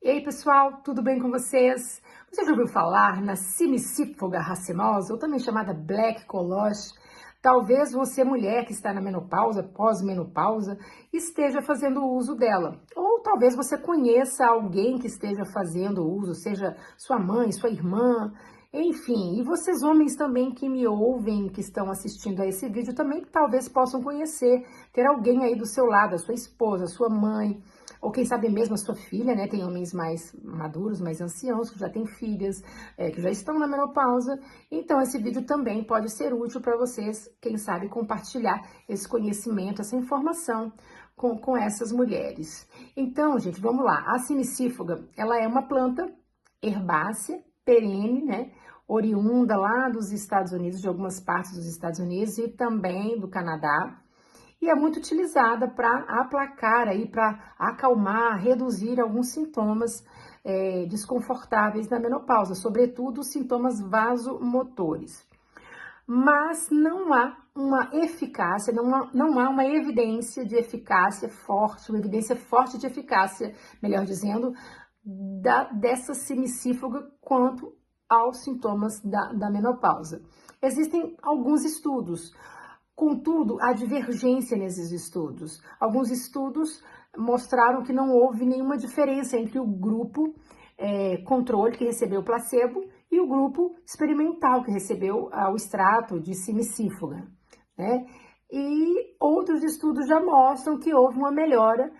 E aí, pessoal, tudo bem com vocês? Você já ouviu falar na Simicífuga racemosa, ou também chamada Black Collagen? Talvez você, mulher que está na menopausa, pós-menopausa, esteja fazendo uso dela. Ou talvez você conheça alguém que esteja fazendo uso, seja sua mãe, sua irmã, enfim. E vocês homens também que me ouvem, que estão assistindo a esse vídeo, também talvez possam conhecer, ter alguém aí do seu lado, a sua esposa, a sua mãe, ou quem sabe mesmo a sua filha, né? Tem homens mais maduros, mais anciãos, que já têm filhas, que já estão na menopausa. Então, esse vídeo também pode ser útil para vocês, quem sabe, compartilhar esse conhecimento, essa informação com essas mulheres. Então, gente, vamos lá. A simicífuga, ela é uma planta herbácea, perene, né? Oriunda lá dos Estados Unidos, de algumas partes dos Estados Unidos e também do Canadá. E é muito utilizada para aplacar aí, para acalmar, reduzir alguns sintomas desconfortáveis da menopausa, sobretudo os sintomas vasomotores. Mas não há uma eficácia, não há uma evidência de eficácia forte, uma evidência forte de eficácia, melhor dizendo, dessa simicífuga quanto aos sintomas da menopausa. Existem alguns estudos. Contudo, há divergência nesses estudos. Alguns estudos mostraram que não houve nenhuma diferença entre o grupo controle, que recebeu placebo, e o grupo experimental, que recebeu o extrato de simicífuga, né? E outros estudos já mostram que houve uma melhora,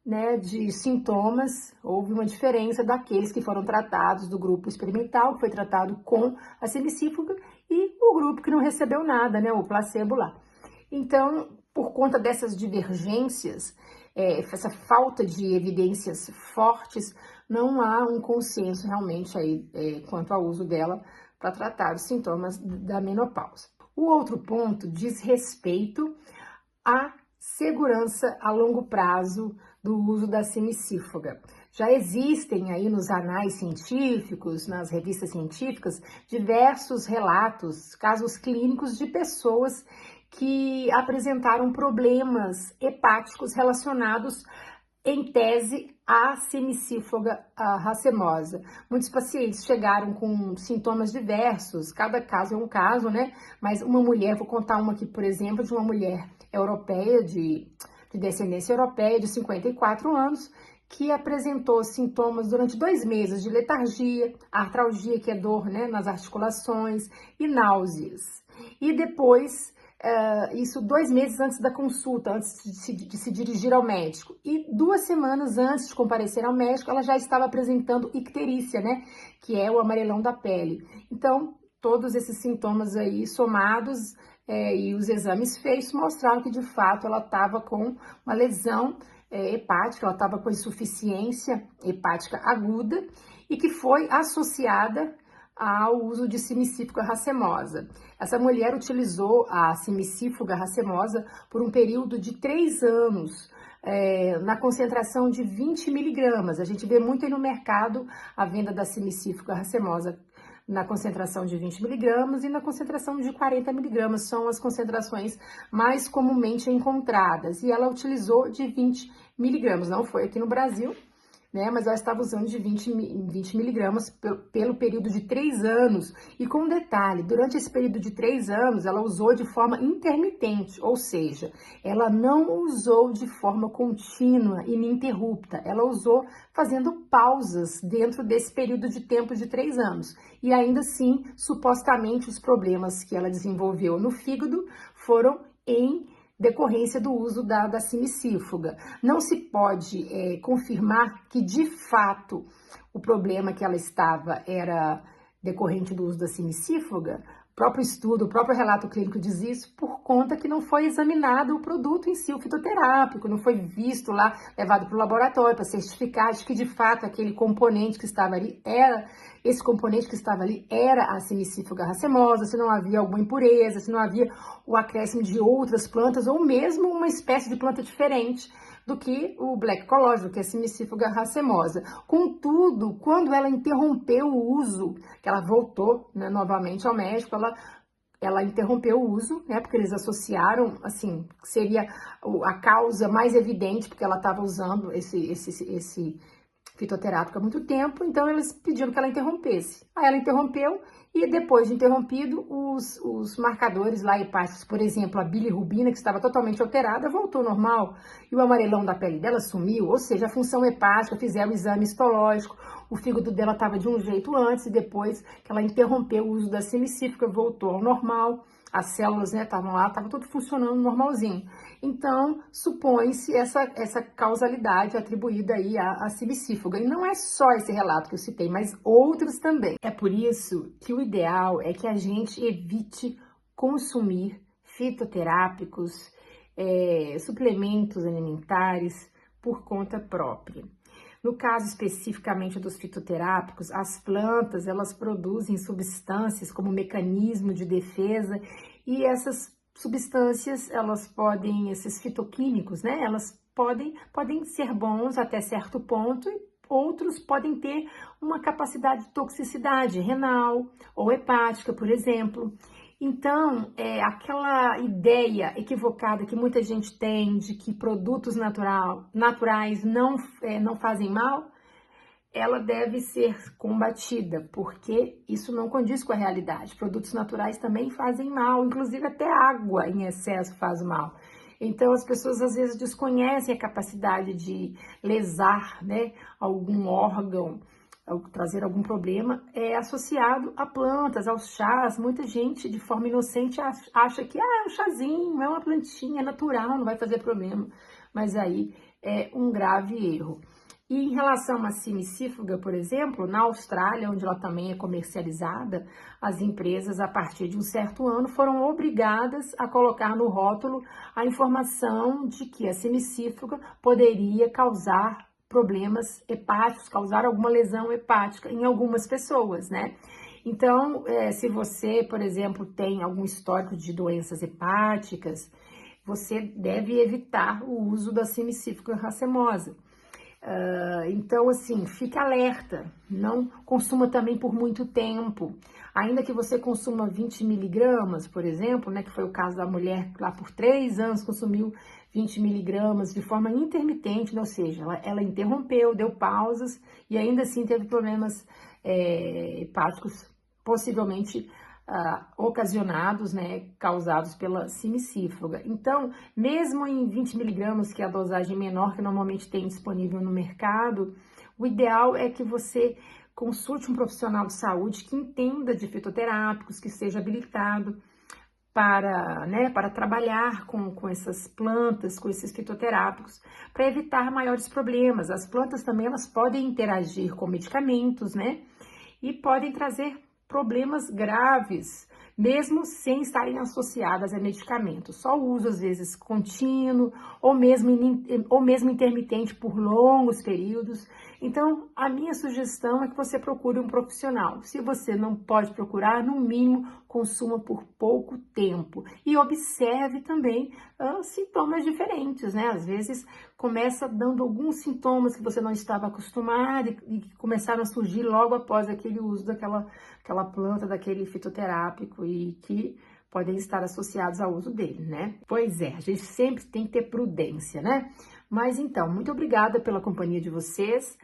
né, de sintomas, houve uma diferença daqueles que foram tratados do grupo experimental, que foi tratado com a simicífuga, e o grupo que não recebeu nada, né, o placebo lá. Então, por conta dessas divergências, essa falta de evidências fortes, não há um consenso realmente aí quanto ao uso dela para tratar os sintomas da menopausa. O outro ponto diz respeito à segurança a longo prazo do uso da simicífuga. Já existem aí nos anais científicos, nas revistas científicas, diversos relatos, casos clínicos de pessoas que apresentaram problemas hepáticos relacionados, em tese, à simicífuga racemosa. Muitos pacientes chegaram com sintomas diversos, cada caso é um caso, né? Mas uma mulher, vou contar uma aqui, por exemplo, de uma mulher europeia, de descendência europeia, de 54 anos, que apresentou sintomas durante 2 meses de letargia, artralgia, que é dor, né, nas articulações, e náuseas. E depois, isso 2 meses antes da consulta, antes de se dirigir ao médico. E 2 semanas antes de comparecer ao médico, ela já estava apresentando icterícia, né, que é o amarelão da pele. Então, todos esses sintomas aí somados, e os exames feitos mostraram que, de fato, ela estava com uma lesão hepática, ela estava com insuficiência hepática aguda e que foi associada ao uso de simicífuga racemosa. Essa mulher utilizou a simicífuga racemosa por um período de 3 anos, na concentração de 20 miligramas. A gente vê muito aí no mercado a venda da simicífuga racemosa na concentração de 20 miligramas e na concentração de 40 miligramas, são as concentrações mais comumente encontradas. E ela utilizou de 20 miligramas, não foi aqui no Brasil, né? Mas ela estava usando de 20 miligramas pelo período de 3 anos. E com um detalhe, durante esse período de 3 anos, ela usou de forma intermitente, ou seja, ela não usou de forma contínua e ininterrupta. Ela usou fazendo pausas dentro desse período de tempo de 3 anos. E ainda assim, supostamente, os problemas que ela desenvolveu no fígado foram em decorrência do uso da simicífuga. Não se pode confirmar que, de fato, o problema que ela estava era decorrente do uso da simicífuga. O próprio estudo, o próprio relato clínico diz isso, por conta que não foi examinado o produto em si, o fitoterápico, não foi visto lá, levado para o laboratório para certificar de que, de fato, aquele componente que estava ali era a simicífuga racemosa, se não havia alguma impureza, se não havia o acréscimo de outras plantas, ou mesmo uma espécie de planta diferente do que o Black Collagen, que é a simicífuga racemosa. Contudo, quando ela interrompeu o uso, que ela voltou, né, novamente ao médico, ela interrompeu o uso, né, porque eles associaram, assim, seria a causa mais evidente, porque ela estava usando esse fitoterápico há muito tempo, então eles pediram que ela interrompesse. Aí ela interrompeu e depois de interrompido, os marcadores lá hepáticos, por exemplo, a bilirrubina, que estava totalmente alterada, voltou ao normal e o amarelão da pele dela sumiu, ou seja, a função hepática, fizeram o exame histológico, o fígado dela estava de um jeito antes e depois que ela interrompeu o uso da semicífica, voltou ao normal, as células, né, estavam lá, estava tudo funcionando normalzinho. Então, supõe-se essa causalidade atribuída aí à semicífuga. E não é só esse relato que eu citei, mas outros também. É por isso que o ideal é que a gente evite consumir fitoterápicos, suplementos alimentares por conta própria. No caso especificamente dos fitoterápicos, as plantas, elas produzem substâncias como mecanismo de defesa e essas substâncias, elas podem, esses fitoquímicos, né, elas podem ser bons até certo ponto e outros podem ter uma capacidade de toxicidade renal ou hepática, por exemplo. Então, aquela ideia equivocada que muita gente tem de que produtos naturais não fazem mal, ela deve ser combatida, porque isso não condiz com a realidade. Produtos naturais também fazem mal, inclusive até água em excesso faz mal. Então, as pessoas às vezes desconhecem a capacidade de lesar, né, algum órgão, trazer algum problema associado a plantas, aos chás. Muita gente, de forma inocente, acha que é um chazinho, é uma plantinha, é natural, não vai fazer problema. Mas aí é um grave erro. E em relação à semicífuga, por exemplo, na Austrália, onde ela também é comercializada, as empresas, a partir de um certo ano, foram obrigadas a colocar no rótulo a informação de que a semicífuga poderia causar problemas hepáticos, causar alguma lesão hepática em algumas pessoas, né? Então, se você, por exemplo, tem algum histórico de doenças hepáticas, você deve evitar o uso da semicífuga racemosa. Então, assim, fique alerta, não consuma também por muito tempo. Ainda que você consuma 20 miligramas, por exemplo, né, que foi o caso da mulher que lá por 3 anos consumiu 20 miligramas de forma intermitente, ou seja, ela interrompeu, deu pausas e ainda assim teve problemas hepáticos, possivelmente ocasionados, né, causados pela semicífuga. Então, mesmo em 20 miligramas, que é a dosagem menor que normalmente tem disponível no mercado, o ideal é que você consulte um profissional de saúde que entenda de fitoterápicos, que seja habilitado para trabalhar com essas plantas, com esses fitoterápicos, para evitar maiores problemas. As plantas também, elas podem interagir com medicamentos, né, e podem trazer problemas graves, mesmo sem estarem associadas a medicamentos. Só o uso, às vezes, contínuo ou mesmo intermitente por longos períodos. Então, a minha sugestão é que você procure um profissional. Se você não pode procurar, no mínimo, consuma por pouco tempo. E observe também sintomas diferentes, né? Às vezes, começa dando alguns sintomas que você não estava acostumado e que começaram a surgir logo após aquele uso daquela planta, daquele fitoterápico e que podem estar associados ao uso dele, né? Pois é, a gente sempre tem que ter prudência, né? Mas então, muito obrigada pela companhia de vocês.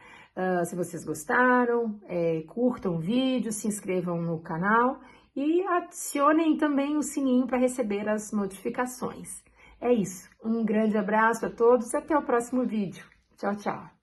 Se vocês gostaram, curtam o vídeo, se inscrevam no canal e acionem também o sininho para receber as notificações. É isso, um grande abraço a todos e até o próximo vídeo. Tchau, tchau!